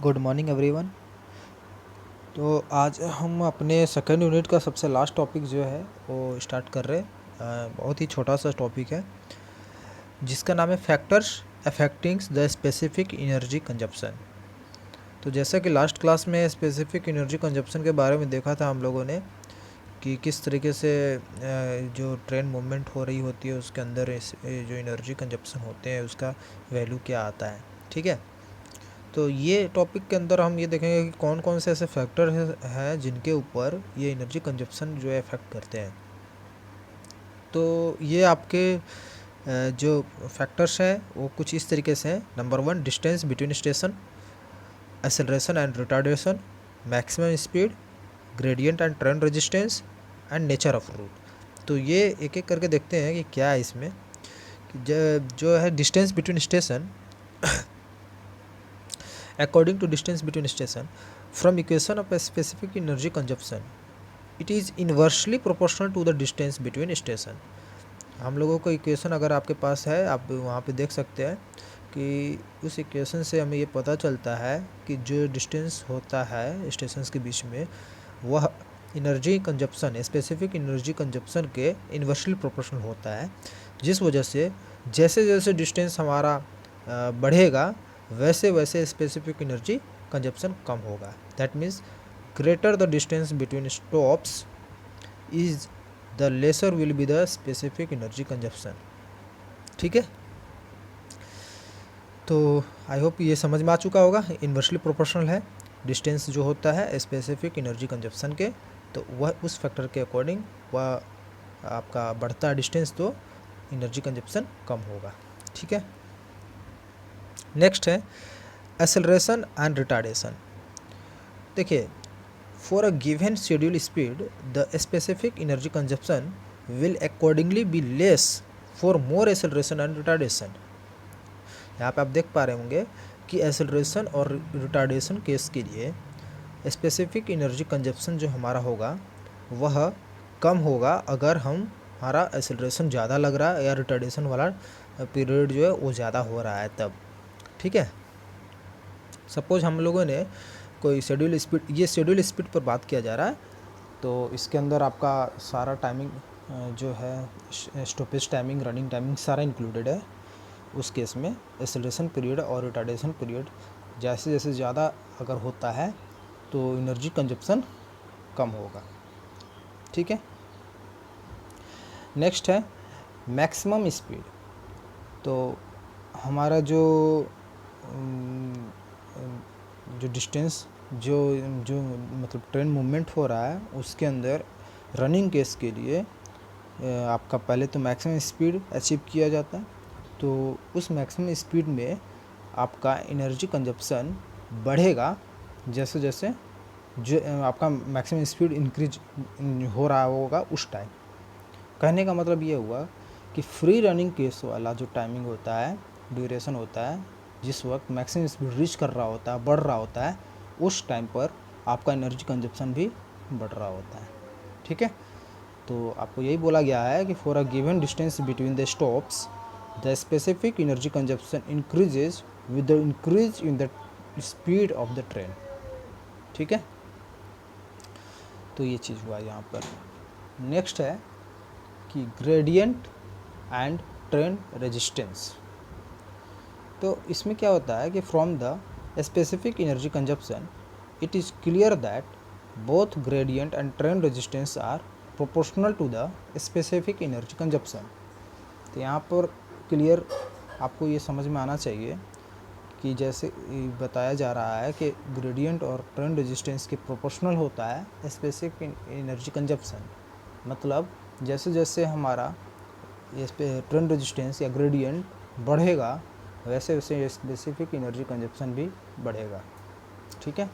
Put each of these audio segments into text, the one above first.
Good morning everyone. तो आज हम अपने सेकेंड यूनिट का सबसे लास्ट टॉपिक जो है वो स्टार्ट कर रहे हैं। बहुत ही छोटा सा टॉपिक है जिसका नाम है factors affecting the specific energy consumption. तो जैसा कि लास्ट क्लास में स्पेसिफिक एनर्जी कंजप्शन के बारे में देखा था हम लोगों ने कि किस तरीके से जो ट्रेन मूवमेंट हो रही होती है उसके अंदर जो एनर्जी कंजप्शन होते हैं उसका वैल्यू क्या आता है। ठीक है, तो ये टॉपिक के अंदर हम ये देखेंगे कि कौन कौन से ऐसे फैक्टर हैं जिनके ऊपर ये एनर्जी कंजप्शन जो है इफ़ेक्ट करते हैं। तो ये आपके जो फैक्टर्स हैं वो कुछ इस तरीके से हैं। Number 1, distance between station, acceleration and retardation, maximum speed, gradient and train resistance and nature of route. तो ये एक एक करके देखते हैं कि क्या है इसमें। जो है distance between station, according to distance between station from equation of a specific energy consumption, it is inversely proportional to the distance between station। हम लोगों को इक्वेशन अगर आपके पास है आप वहाँ पे देख सकते हैं कि उस इक्वेशन से हमें ये पता चलता है कि जो डिस्टेंस होता है स्टेशंस के बीच में वह energy consumption specific energy consumption के इन्वर्सली प्रोपोर्शनल होता है, जिस वजह से जैसे जैसे डिस्टेंस हमारा बढ़ेगा वैसे वैसे स्पेसिफिक एनर्जी कंजप्शन कम होगा। That means greater the distance between stops is the lesser will be the specific energy consumption. ठीक है, तो आई होप ये समझ में आ चुका होगा। इन्वर्सली प्रोपोर्शनल है डिस्टेंस जो होता है स्पेसिफिक एनर्जी कंजप्शन के, तो वह उस फैक्टर के अकॉर्डिंग वह आपका बढ़ता डिस्टेंस तो एनर्जी कंजप्शन कम होगा। ठीक है, नेक्स्ट है एक्सेलरेशन एंड रिटार्डेशन। देखिए, for a given schedule speed the specific energy consumption will accordingly be less for more acceleration and retardation. यहाँ पे आप देख पा रहे होंगे कि एक्सेलरेशन और रिटार्डेशन केस के लिए स्पेसिफिक एनर्जी कंजप्शन जो हमारा होगा वह कम होगा अगर हमारा एक्सेलरेशन ज़्यादा लग रहा है या रिटार्डेशन वाला पीरियड जो है वो ज़्यादा हो रहा है तब। ठीक है, सपोज हम लोगों ने कोई शेड्यूल स्पीड, ये शेड्यूल स्पीड पर बात किया जा रहा है, तो इसके अंदर आपका सारा टाइमिंग जो है स्टॉपेज टाइमिंग, रनिंग टाइमिंग सारा इंक्लूडेड है। उस केस में एक्सेलरेशन पीरियड और रिटार्डेशन पीरियड जैसे जैसे ज़्यादा अगर होता है तो एनर्जी कंजप्शन कम होगा। ठीक है, नेक्स्ट है मैक्सिमम स्पीड। तो हमारा जो डिस्टेंस जो जो मतलब ट्रेन मूवमेंट हो रहा है उसके अंदर रनिंग केस के लिए आपका पहले तो मैक्सिमम स्पीड अचीव किया जाता है। तो उस मैक्सिमम स्पीड में आपका एनर्जी कंजप्शन बढ़ेगा जैसे जैसे जो आपका मैक्सिमम स्पीड इंक्रीज हो रहा होगा उस टाइम। कहने का मतलब ये हुआ कि फ्री रनिंग केस वाला जो टाइमिंग होता है, ड्यूरेशन होता है, जिस वक्त मैक्सिमम स्पीड रीच कर रहा होता है, बढ़ रहा होता है, उस टाइम पर आपका एनर्जी कंजप्शन भी बढ़ रहा होता है। ठीक है, तो आपको यही बोला गया है कि for a given distance between the stops the specific energy consumption increases with the increase in the speed of the train. ठीक है, तो ये चीज़ हुआ यहाँ पर। नेक्स्ट है कि ग्रेडियंट एंड ट्रेन रेजिस्टेंस। तो इसमें क्या होता है कि from the specific energy consumption it is clear that both gradient and train resistance are proportional to the specific energy consumption. तो यहाँ पर क्लियर आपको ये समझ में आना चाहिए कि जैसे बताया जा रहा है कि ग्रेडियंट और ट्रेन रेजिस्टेंस के प्रोपोर्शनल होता है स्पेसिफिक एनर्जी कंजप्शन। मतलब जैसे जैसे हमारा ट्रेन रेजिस्टेंस या ग्रेडियंट बढ़ेगा वैसे वैसे स्पेसिफिक एनर्जी कंजप्शन भी बढ़ेगा। ठीक है,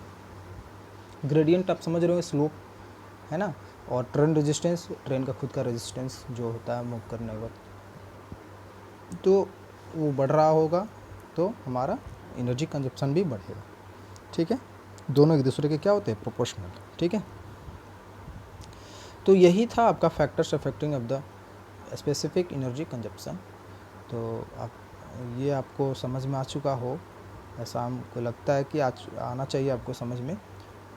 ग्रेडियंट आप समझ रहे हो स्लोप है ना, और ट्रेन रेजिस्टेंस ट्रेन का खुद का रेजिस्टेंस जो होता है मूव करने वक्त, तो वो बढ़ रहा होगा तो हमारा एनर्जी कंजप्शन भी बढ़ेगा। ठीक है, दोनों एक दूसरे के क्या होते हैं, प्रोपोर्शनल। ठीक है, तो यही था आपका factors affecting of the specific energy consumption. तो आप ये आपको समझ में आ चुका हो ऐसा हमको लगता है कि आज आना चाहिए आपको समझ में,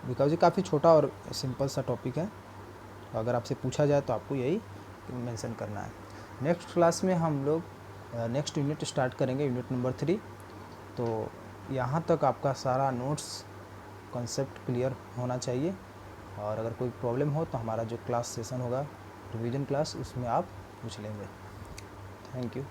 बिकॉज ये काफ़ी छोटा और सिंपल सा टॉपिक है। अगर आपसे पूछा जाए तो आपको यही मेंशन करना है। नेक्स्ट क्लास में हम लोग नेक्स्ट यूनिट स्टार्ट करेंगे, यूनिट नंबर 3। तो यहाँ तक आपका सारा नोट्स कॉन्सेप्ट क्लियर होना चाहिए, और अगर कोई प्रॉब्लम हो तो हमारा जो क्लास सेशन होगा रिवीजन क्लास, उसमें आप पूछ लेंगे। Thank you.